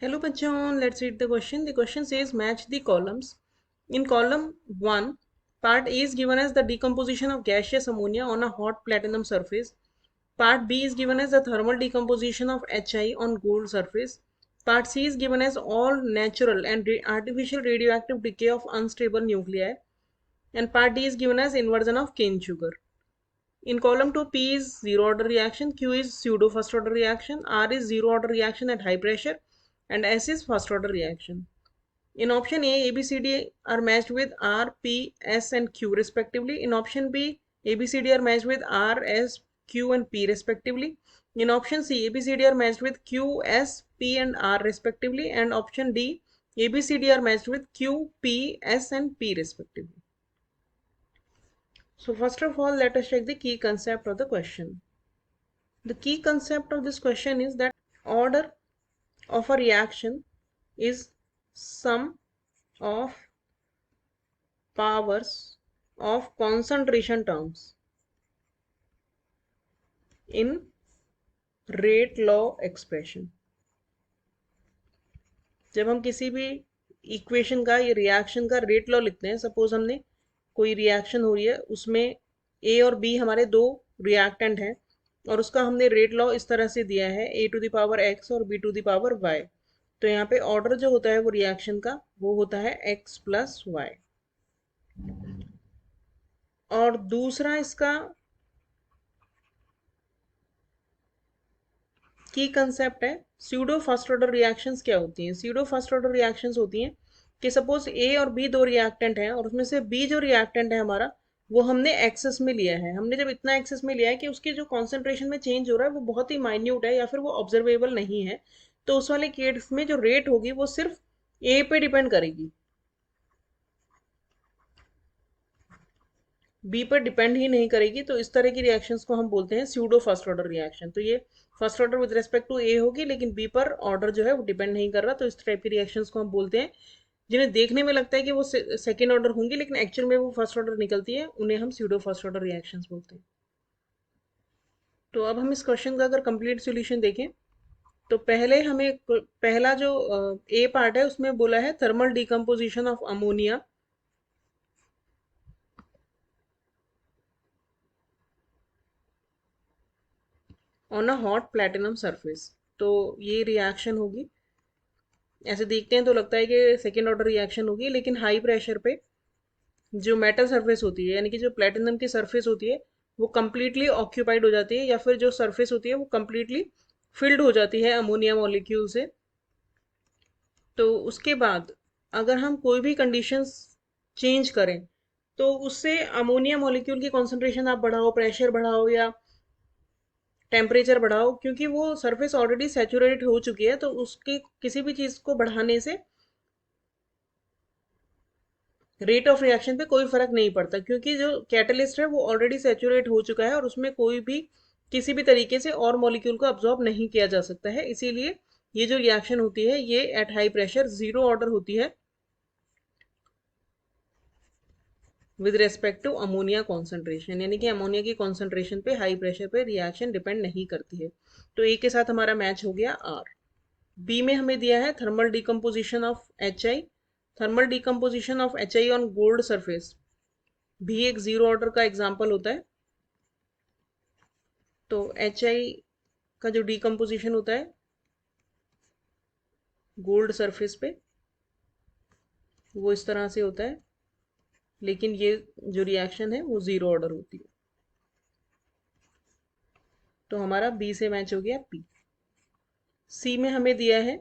Hello bachon, let's read the question. The question says match the columns. In column 1, part A is given as the decomposition of gaseous ammonia on a hot platinum surface. Part B is given as the thermal decomposition of Hi on gold surface. Part C is given as all natural and artificial radioactive decay of unstable nuclei. And part D is given as inversion of cane sugar. In column 2, P is zero order reaction, Q is pseudo first order reaction, R is zero order reaction at high pressure, and S is first order reaction. In option A, A, B, C, D are matched with R, P, S, and Q respectively. In option B, A, B, C, D are matched with R, S, Q, and P respectively. In option C, A, B, C, D are matched with Q, S, P, and R respectively. And option D, A, B, C, D are matched with Q, P, S, and P respectively. So first of all, let us check the key concept of the question. The key concept of this question is that order of a reaction is sum of powers of concentration terms in rate law expression. जब हम किसी भी equation का या reaction का rate law लिखते हैं, suppose हमने कोई रिएक्शन हो रही है, उसमें ए और बी हमारे दो रिएक्टेंट हैं और उसका हमने रेट लॉ इस तरह से दिया है a to the power x और b to the power y. तो यहाँ पे ऑर्डर जो होता है वो रिएक्शन का वो होता है एक्स प्लस वाई। और दूसरा इसका की कंसेप्ट है स्यूडो फर्स्ट ऑर्डर रिएक्शंस। क्या होती हैं स्यूडो फर्स्ट ऑर्डर रिएक्शंस? होती हैं कि सपोज ए और बी दो रिएक्टेंट हैं और उसमें से बी जो रिएक्टेंट है हमारा वो हमने एक्सेस में लिया है। हमने जब इतना एक्सेस में लिया है कि उसकी जो कॉन्सेंट्रेशन में चेंज हो रहा है वो बहुत ही माइन्यूट है या फिर वो ऑब्जर्वेबल नहीं है, तो उस वाले केस में जो रेट होगी वो सिर्फ ए पे डिपेंड करेगी, बी पर डिपेंड ही नहीं करेगी। तो इस तरह की रिएक्शंस को हम बोलते हैं स्यूडो फर्स्ट ऑर्डर रिएक्शन। तो ये first order with respect to A होगी लेकिन बी पर ऑर्डर जो है वो डिपेंड नहीं कर रहा, तो इस टाइप की रिएक्शंस को हम बोलते हैं जिन्हें देखने में लगता है कि वो सेकेंड ऑर्डर होंगी लेकिन एक्चुअल में वो फर्स्ट ऑर्डर निकलती है, उन्हें हम स्यूडो फर्स्ट ऑर्डर रिएक्शंस बोलते हैं। तो अब हम इस क्वेश्चन का अगर कंप्लीट सॉल्यूशन देखें तो पहले हमें पहला जो ए पार्ट है उसमें बोला है thermal decomposition of ammonia on a hot platinum surface. तो ये रिएक्शन होगी, ऐसे देखते हैं तो लगता है कि सेकेंड ऑर्डर रिएक्शन होगी, लेकिन हाई प्रेशर पे जो मेटल सरफेस होती है यानी कि जो प्लेटिनम की सरफेस होती है वो कम्प्लीटली ऑक्यूपाइड हो जाती है या फिर जो सरफेस होती है वो कम्प्लीटली फिल्ड हो जाती है अमोनिया मॉलिक्यूल से। तो उसके बाद अगर हम कोई भी कंडीशंस चेंज करें तो उससे अमोनिया मॉलिक्यूल की कॉन्सेंट्रेशन आप बढ़ाओ, प्रेशर बढ़ाओ या टेम्परेचर बढ़ाओ, क्योंकि वो सरफेस ऑलरेडी सेचुरेट हो चुकी है, तो उसके किसी भी चीज़ को बढ़ाने से रेट ऑफ रिएक्शन पे कोई फर्क नहीं पड़ता, क्योंकि जो कैटलिस्ट है वो ऑलरेडी सेचुरेट हो चुका है और उसमें कोई भी किसी भी तरीके से और मॉलिक्यूल को अब्जॉर्ब नहीं किया जा सकता है। इसीलिए ये जो रिएक्शन होती है ये at high pressure zero order होती है with respect to ammonia concentration, यानी कि अमोनिया की कॉन्सेंट्रेशन पे हाई प्रेशर पे रिएक्शन डिपेंड नहीं करती है। तो ए के साथ हमारा मैच हो गया आर। बी में हमें दिया है thermal decomposition of H I, thermal decomposition of H I on gold surface भी एक जीरो ऑर्डर का एग्जाम्पल होता है। तो एच आई का जो डिकम्पोजिशन होता है गोल्ड सरफेस पे वो इस तरह से होता है, लेकिन ये जो रिएक्शन है वो जीरो ऑर्डर होती है। तो हमारा बी से मैच हो गया पी। सी में हमें दिया है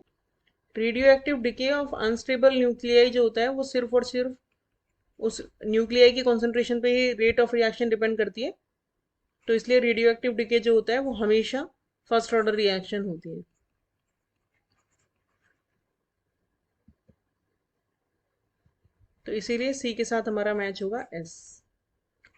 radio active decay of unstable nuclei जो होता है वो सिर्फ और सिर्फ उस न्यूक्लियाई की कॉन्सेंट्रेशन पे ही रेट ऑफ रिएक्शन डिपेंड करती है। तो इसलिए रेडियो एक्टिव डिके जो होता है वो हमेशा फर्स्ट ऑर्डर रिएक्शन होती है। तो इसीलिए सी के साथ हमारा मैच होगा एस।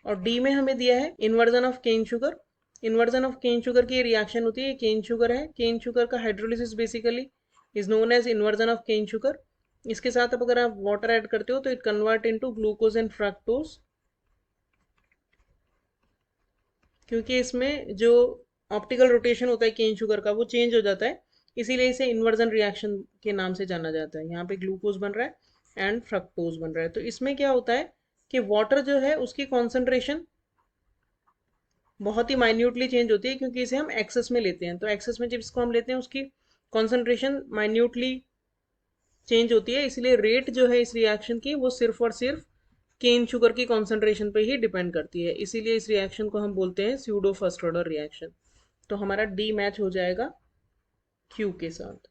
और डी में हमें दिया है inversion of cane sugar. Inversion of cane sugar की रिएक्शन होती है, केन शुगर है, केन शुगर का hydrolysis basically is known as inversion of cane sugar. इसके साथ अब अगर आप वाटर ऐड करते हो तो it convert into glucose and fructose, क्योंकि इसमें जो ऑप्टिकल रोटेशन होता है केन शुगर का वो चेंज हो जाता है इसीलिए इसे इन्वर्जन रिएक्शन के नाम से जाना जाता है। यहाँ पे ग्लूकोज बन रहा है एंड फ्रक्टोज बन रहा है। तो इसमें क्या होता है कि वाटर जो है उसकी कॉन्सेंट्रेशन बहुत ही माइन्यूटली चेंज होती है, क्योंकि इसे हम एक्सेस में लेते हैं। तो एक्सेस में जब इसको हम लेते हैं उसकी कॉन्सेंट्रेशन माइन्यूटली चेंज होती है, इसलिए रेट जो है इस रिएक्शन की वो सिर्फ और सिर्फ केन शुगर की कॉन्सेंट्रेशन पे ही डिपेंड करती है। इसीलिए इस रिएक्शन को हम बोलते हैं स्यूडो फर्स्ट ऑर्डर रिएक्शन। तो हमारा डी मैच हो जाएगा क्यू के साथ।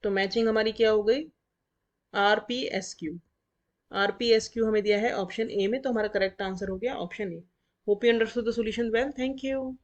तो मैचिंग हमारी क्या हो गई, R P S Q. R P S Q हमें दिया है ऑप्शन ए में, तो हमारा करेक्ट आंसर हो गया option A. Hope you understood the solution well, thank you.